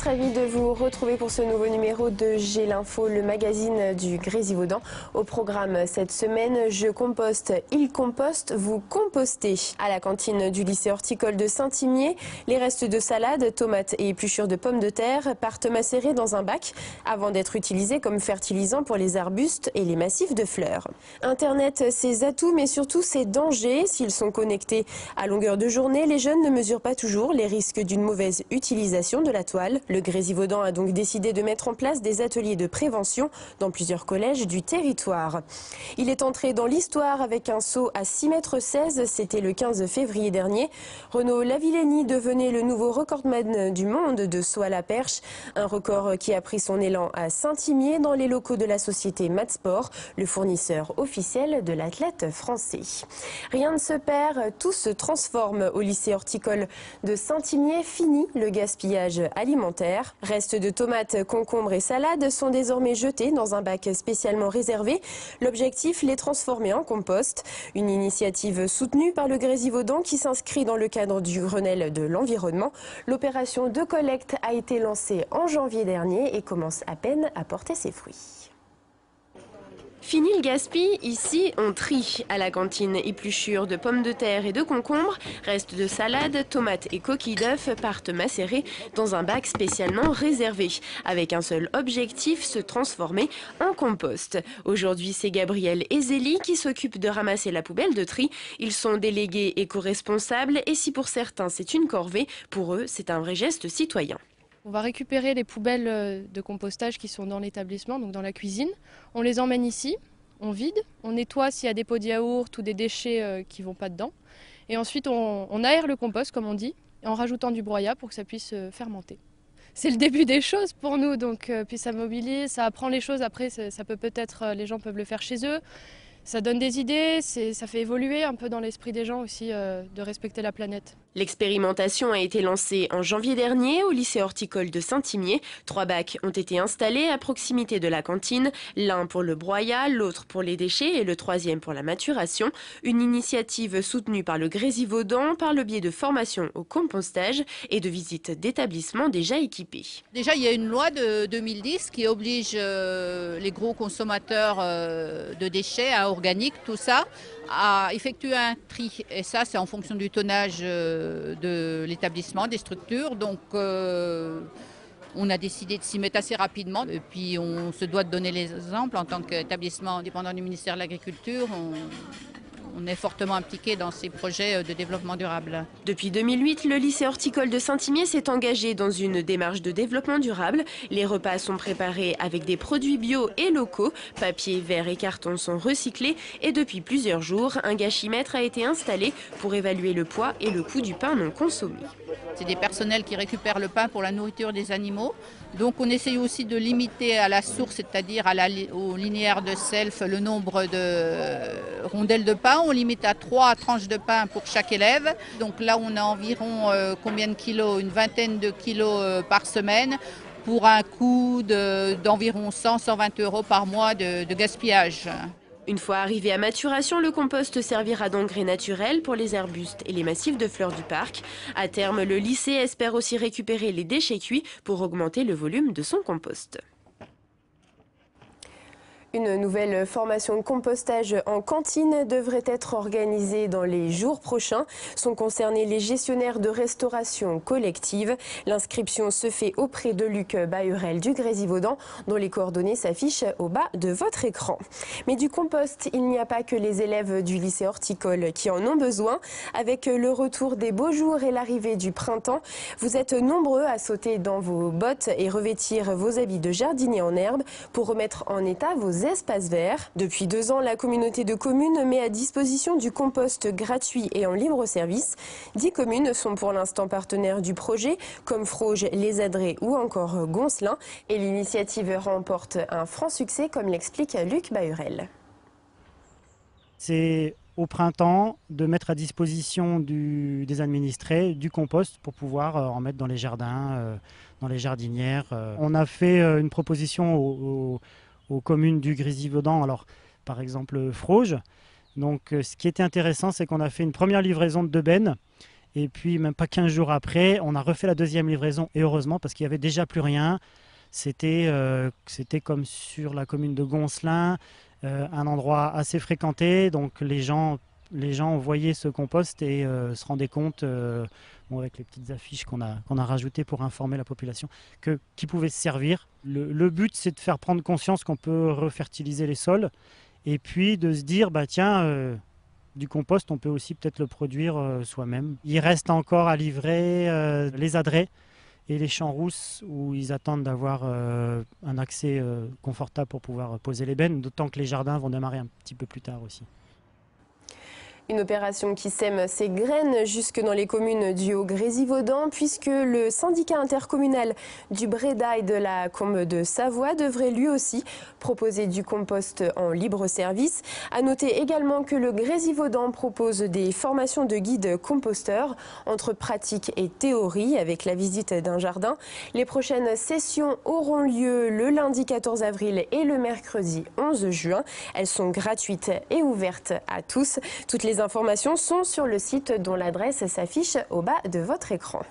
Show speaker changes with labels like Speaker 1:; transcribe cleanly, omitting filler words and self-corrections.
Speaker 1: ravie de vous retrouver pour ce nouveau numéro de J'ai l'info, le magazine du Grésivaudan. Au programme cette semaine, je composte, il composte, vous compostez. À la cantine du lycée horticole de Saint-Imier, les restes de salade, tomates et épluchures de pommes de terre partent macérer dans un bac avant d'être utilisés comme fertilisant pour les arbustes et les massifs de fleurs. Internet, ses atouts mais surtout ses dangers. S'ils sont connectés à longueur de journée, les jeunes ne mesurent pas toujours les risques d'une mauvaise utilisation de la toile. Le Grésivaudan a donc décidé de mettre en place des ateliers de prévention dans plusieurs collèges du territoire. Il est entré dans l'histoire avec un saut à 6,16 m, c'était le 15 février dernier. Renaud Lavillenie devenait le nouveau recordman du monde de saut à la perche, un record qui a pris son élan à Saint-Imier dans les locaux de la société Matsport, le fournisseur officiel de l'athlète français. Rien ne se perd, tout se transforme au lycée horticole de Saint-Imier. Fini le gaspillage alimentaire. Restes de tomates, concombres et salades sont désormais jetés dans un bac spécialement réservé. L'objectif, les transformer en compost. Une initiative soutenue par le Grésivaudan qui s'inscrit dans le cadre du Grenelle de l'environnement. L'opération de collecte a été lancée en janvier dernier et commence à peine à porter ses fruits. Fini le gaspille, ici on trie. À la cantine, épluchures de pommes de terre et de concombres, restes de salade, tomates et coquilles d'œufs partent macérer dans un bac spécialement réservé, avec un seul objectif, se transformer en compost. Aujourd'hui, c'est Gabriel et Zélie qui s'occupent de ramasser la poubelle de tri. Ils sont délégués éco-responsables et si pour certains c'est une corvée, pour eux c'est un vrai geste citoyen.
Speaker 2: On va récupérer les poubelles de compostage qui sont dans l'établissement, donc dans la cuisine. On les emmène ici, on vide, on nettoie s'il y a des pots de yaourt ou des déchets qui ne vont pas dedans. Et ensuite, on aère le compost, comme on dit, en rajoutant du broyat pour que ça puisse fermenter. C'est le début des choses pour nous, donc puis ça mobilise, ça apprend les choses. Après, ça peut peut-être, les gens peuvent le faire chez eux. Ça donne des idées, ça fait évoluer un peu dans l'esprit des gens aussi de respecter la planète.
Speaker 1: L'expérimentation a été lancée en janvier dernier au lycée horticole de Saint-Imier. 3 bacs ont été installés à proximité de la cantine, l'un pour le broyat, l'autre pour les déchets et le troisième pour la maturation. Une initiative soutenue par le Grésivaudan par le biais de formations au compostage et de visites d'établissements déjà équipés.
Speaker 3: Déjà, il y a une loi de 2010 qui oblige les gros consommateurs de déchets, organiques, tout ça, à effectuer un tri. Et ça, c'est en fonction du tonnage de l'établissement, des structures. Donc, on a décidé de s'y mettre assez rapidement. Et puis, on se doit de donner l'exemple en tant qu'établissement dépendant du ministère de l'Agriculture. On est fortement impliqué dans ces projets de développement durable.
Speaker 1: Depuis 2008, le lycée horticole de Saint-Imier s'est engagé dans une démarche de développement durable. Les repas sont préparés avec des produits bio et locaux. Papier, verre et carton sont recyclés. Et depuis plusieurs jours, un gâchimètre a été installé pour évaluer le poids et le coût du pain non consommé.
Speaker 3: C'est des personnels qui récupèrent le pain pour la nourriture des animaux. Donc on essaye aussi de limiter à la source, c'est-à-dire au linéaire de self, le nombre de rondelles de pain. On limite à 3 tranches de pain pour chaque élève. Donc là on a environ combien de kilos? Une vingtaine de kilos par semaine pour un coût d'environ 100-120 € par mois de gaspillage.
Speaker 1: Une fois arrivé à maturation, le compost servira d'engrais naturel pour les arbustes et les massifs de fleurs du parc. À terme, le lycée espère aussi récupérer les déchets cuits pour augmenter le volume de son compost. Une nouvelle formation de compostage en cantine devrait être organisée dans les jours prochains. Sont concernés les gestionnaires de restauration collective. L'inscription se fait auprès de Luc Bahurel du Grésivaudan, dont les coordonnées s'affichent au bas de votre écran. Mais du compost, il n'y a pas que les élèves du lycée horticole qui en ont besoin. Avec le retour des beaux jours et l'arrivée du printemps, vous êtes nombreux à sauter dans vos bottes et revêtir vos habits de jardinier en herbe pour remettre en état vos espaces verts. Depuis 2 ans, la communauté de communes met à disposition du compost gratuit et en libre service. 10 communes sont pour l'instant partenaires du projet, comme Froges, Les Adrets ou encore Goncelin. Et l'initiative remporte un franc succès, comme l'explique Luc Bahurel.
Speaker 4: C'est au printemps de mettre à disposition des administrés du compost pour pouvoir en mettre dans les jardins, dans les jardinières. On a fait une proposition aux communes du Grésivaudan, alors par exemple Froges. Donc ce qui était intéressant, c'est qu'on a fait une première livraison de 2 bennes Et puis même pas 15 jours après, on a refait la deuxième livraison, et heureusement parce qu'il n'y avait déjà plus rien. C'était comme sur la commune de Goncelin, un endroit assez fréquenté, donc les gens voyaient ce compost et se rendaient compte, avec les petites affiches qu'on a rajoutées pour informer la population, qui pouvait se servir. Le but, c'est de faire prendre conscience qu'on peut refertiliser les sols, et puis de se dire, tiens, du compost, on peut aussi peut-être le produire soi-même. Il reste encore à livrer les adrets et les champs rousses où ils attendent d'avoir un accès confortable pour pouvoir poser les bennes, d'autant que les jardins vont démarrer un petit peu plus tard aussi.
Speaker 1: Une opération qui sème ses graines jusque dans les communes du Haut-Grésivaudan, puisque le syndicat intercommunal du Brédaille de la Combe de Savoie devrait lui aussi proposer du compost en libre service. À noter également que le Grésivaudan propose des formations de guides composteurs entre pratique et théorie avec la visite d'un jardin. Les prochaines sessions auront lieu le lundi 14 avril et le mercredi 11 juin. Elles sont gratuites et ouvertes à tous. Toutes les informations sont sur le site dont l'adresse s'affiche au bas de votre écran.